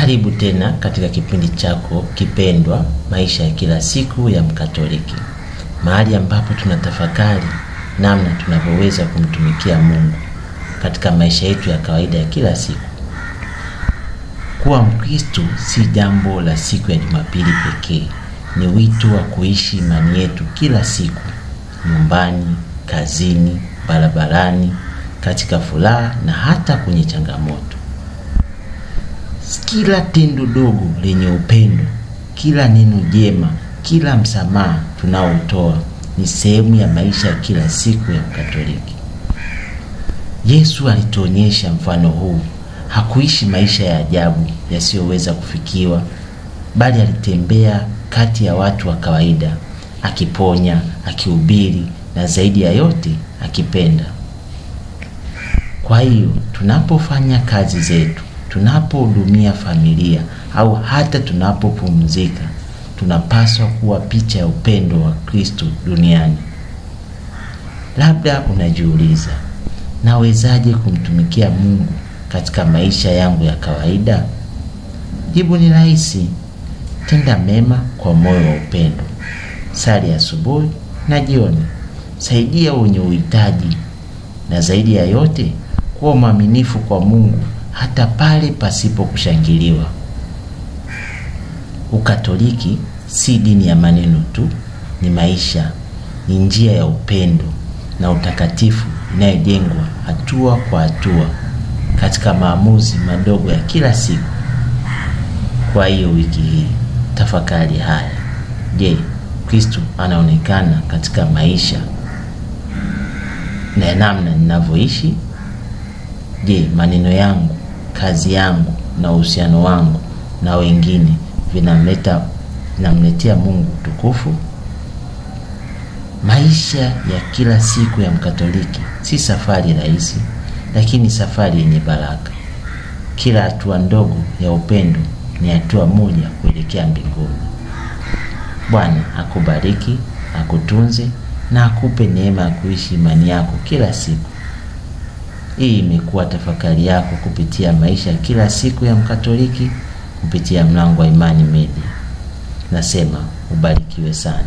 Karibu tena katika kipindi chako kipendwa, maisha ya kila siku ya Mkatoliki, mahali ambapo tunatafakari namna tunavyoweza kumtumikia Mungu katika maisha yetu ya kawaida ya kila siku. Kuwa Mkristo si jambo la siku ya Jumapili pekee, ni wito wa kuishi imani yetu kila siku, nyumbani, kazini, barabarani, katika furaha na hata kwenye changamoto. Kila tendo dogo lenye upendo, kila neno jema, kila msamaha tunaotoa ni sehemu ya maisha ya kila siku ya Mkatoliki. Yesu alituonyesha mfano huu. Hakuishi maisha ya ajabu yasiyoweza kufikiwa, bali alitembea kati ya watu wa kawaida, akiponya, akihubiri na zaidi ya yote akipenda. Kwa hiyo tunapofanya kazi zetu, tunapohudumia familia au hata tunapopumzika, tunapaswa kuwa picha ya upendo wa Kristo duniani. Labda unajiuliza, nawezaje kumtumikia Mungu katika maisha yangu ya kawaida? Jibu ni rahisi. Tenda mema kwa moyo wa upendo. Sali asubuhi na jioni. Saidia wenye uhitaji, na zaidi ya yote, kuwa mwaminifu kwa Mungu hata pale pasipo kushangiliwa. Ukatoliki si dini ya maneno tu, ni maisha, ni njia ya upendo na utakatifu inayojengwa hatua kwa hatua katika maamuzi madogo ya kila siku. Kwa hiyo wiki hii tafakari haya. Je, Kristo anaonekana katika maisha na namna ninavyoishi? Je, maneno yangu, kazi yangu na uhusiano wangu na wengine vinamletea Mungu tukufu? Maisha ya kila siku ya Mkatoliki si safari rahisi, lakini safari yenye baraka. Kila hatua ndogo ya upendo ni hatua moja kuelekea mbinguni. Bwana akubariki, akutunze na akupe neema ya kuishi imani yako kila siku. Hii imekuwa tafakari yako kupitia maisha ya kila siku ya Mkatoliki kupitia Mlango wa Imani Media. Nasema ubarikiwe sana.